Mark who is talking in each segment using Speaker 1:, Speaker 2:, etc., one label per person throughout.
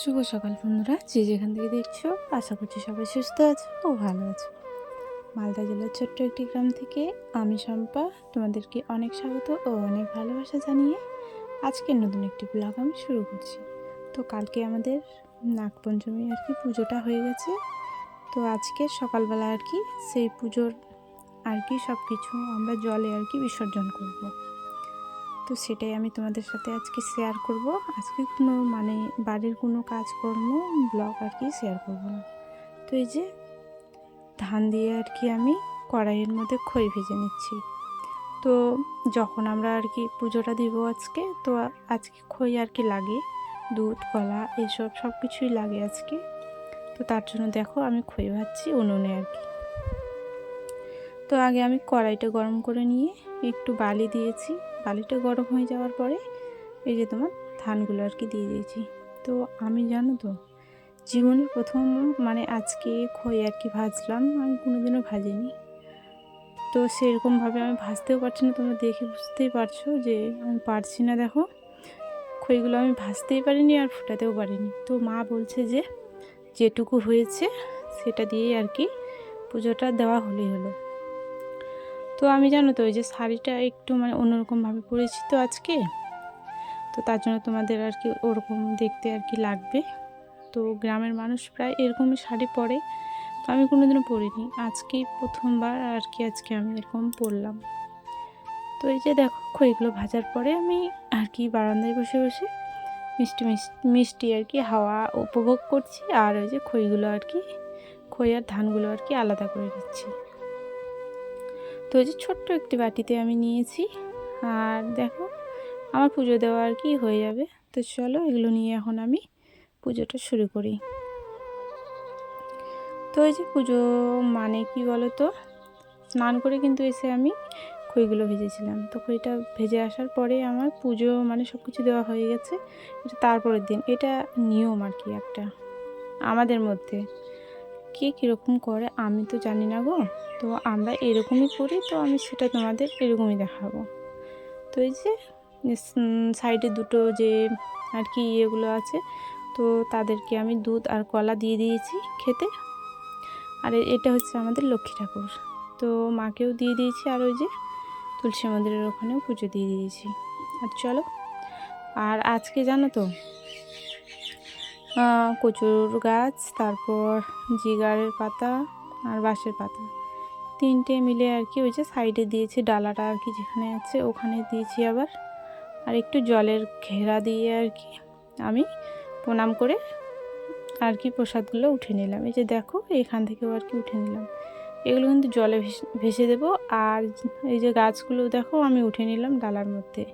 Speaker 1: শুভ সকাল বন্ধুরা, যে যেখান থেকে দেখছো আশা করছি সবাই সুস্থ আছো ও ভালো আছো। মালদা জেলার ছোট্ট একটি গ্রাম থেকে আমি শম্পা তোমাদেরকে অনেক স্বাগত ও অনেক ভালোবাসা জানিয়ে আজকের নতুন একটি ব্লগ আমি শুরু করছি। তো কালকে আমাদের নাগপঞ্চমী পুজোটা হয়ে গেছে। তো আজকে সকালবেলা সেই পুজোর সব কিছু আমরা জলে বিসর্জন করব। তো সেটাই আমি তোমাদের সাথে আজকে শেয়ার করব। আজকে কোনো বাড়ির কোনো কাজকর্ম ব্লগ শেয়ার করব না। তো এই যে ধান দিয়ে আমি কড়াইয়ের মধ্যে খই ভেজে নিচ্ছি। তো যখন আমরা পুজোটা দিব আজকে, তো আজকে খই লাগে, দুধ কলা এসব সব কিছুই লাগে আজকে। তো তার জন্য দেখো আমি খই ভাজছি উনুনে তো আগে আমি কড়াইটা গরম করে নিয়ে একটু বালি দিয়েছি। বালিটা গরম হয়ে যাওয়ার পরে এই যে তোমার ধানগুলো দিয়ে দিয়েছি। তো আমি জানো তো জীবনের প্রথম আজকে খই ভাজলাম, আমি কোনোদিনও ভাজিনি। তো সেরকমভাবে আমি ভাজতেও পারছি না, তোমরা দেখে বুঝতেই পারছো যে আমি পারছি না। দেখো খইগুলো আমি ভাজতেই পারিনি আর ফুটাতেও পারিনি। তো মা বলছে যে যেটুকু হয়েছে সেটা দিয়েই পুজোটা দেওয়া হলেই হলো। তো আমি জানো তো ওই যে শাড়িটা একটু অন্যরকমভাবে পরেছি তো আজকে, তো তার জন্য তোমাদের ওরকম দেখতে লাগবে। তো গ্রামের মানুষ প্রায় এরকমই শাড়ি পরে, তো আমি কোনোদিনও পরিনি, আজকেই প্রথমবার আজকে আমি এরকম পরলাম। তো এই যে দেখো খইগুলো ভাজার পরে আমি বারান্দায় বসে বসে মিষ্টি মিষ্টি হাওয়া উপভোগ করছি। আর ওই যে খইগুলো খই আর ধানগুলো আলাদা করে দিচ্ছি। তো এই যে ছোট্ট একটি বাটিতে আমি নিয়েছি। আর দেখো আমার পুজো দেওয়া হয়ে যাবে। তো চলো এগুলো নিয়ে এখন আমি পুজোটা শুরু করি। তো এই যে পুজো কি বলো তো, স্নান করে কিন্তু এসে আমি খইগুলো ভেজেছিলাম। তো খইটা ভেজে আসার পরে আমার পুজো সব কিছু দেওয়া হয়ে গেছে। এটা তারপরের দিন, এটা নিয়ম একটা আমাদের মধ্যে। কে কীরকম করে আমি তো জানি না গো, তো আমরা এরকমই করি। তো আমি সেটা তোমাদের এরকমই দেখাবো। তো এই যে সাইডে দুটো যে ইয়েগুলো আছে, তো তাদেরকে আমি দুধ আর কলা দিয়ে দিয়েছি খেতে। আর এটা হচ্ছে আমাদের লক্ষ্মী ঠাকুর, তো মাকেও দিয়ে দিয়েছি। আর ওই যে তুলসী মন্দিরের ওখানেও পুজো দিয়ে দিয়েছি। আর চলো, আর আজকে জানো তো কচুর গাছ, তারপর জিগারের পাতা আর বাঁশের পাতা তিনটে মিলে ওই যে সাইডে দিয়েছি, ডালাটা যেখানে আছে ওখানে দিয়েছি। আবার আর একটু জলের ঘেরা দিয়ে আমি প্রণাম করে প্রসাদগুলো উঠে নিলাম। এই যে দেখো এখান থেকেও উঠে নিলাম। এগুলো কিন্তু জলে ভেসে দেবো। আর এই যে গাছগুলো দেখো আমি উঠে নিলাম ডালার মধ্যে।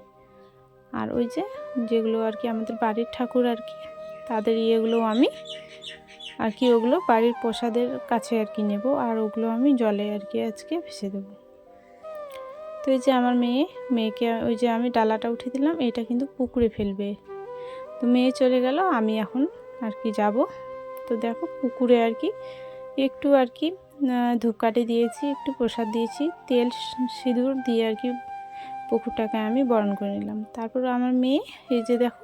Speaker 1: আর ওই যে যেগুলো আমাদের বাড়ির ঠাকুর তাদের ইয়েগুলো আমি ওগুলো বাড়ির প্রসাদের কাছে নেব। আর ওগুলো আমি জলে আজকে ভেসে দেবো। তো এই যে আমার মেয়েকে ওই যে আমি ডালাটা উঠে দিলাম, এটা কিন্তু পুকুরে ফেলবে। তো মেয়ে চলে গেল, আমি এখন যাব। তো দেখো পুকুরে একটু ধূপকাঠি দিয়েছি, একটু প্রসাদ দিয়েছি, তেল সিঁদুর দিয়ে পুকুরটাকে আমি বরণ করে নিলাম। তারপর আমার মেয়ে এই যে দেখো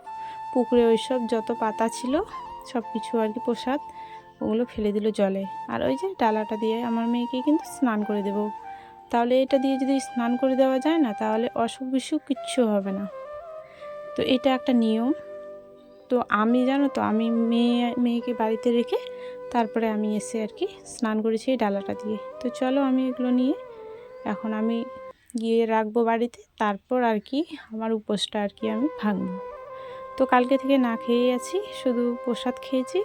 Speaker 1: পুকুরে ওই সব যত পাতা ছিল সব কিছু প্রসাদ ওগুলো ফেলে দিল জলে। আর ওই যে ডালাটা দিয়ে আমার মেয়েকে কিন্তু স্নান করে দেব। তাহলে এটা দিয়ে যদি স্নান করে দেওয়া যায় না, তাহলে অসুখ বিসুখ কিচ্ছু হবে না। তো এটা একটা নিয়ম। তো আমি জানো তো আমি মেয়েকে বাড়িতে রেখে তারপরে আমি এসে স্নান করেছি এই ডালাটা দিয়ে। তো চলো আমি এগুলো নিয়ে এখন আমি গিয়ে রাখবো বাড়িতে। তারপর আমার উপোসটা আমি ভাঙবো। তো কালকে থেকে না খেয়েই আছি, শুধু প্রসাদ খেয়েছি,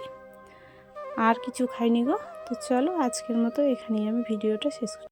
Speaker 1: আর কিছু খাইনি গো। তো চলো আজকের মতো এখানেই আমি ভিডিওটা শেষ করি।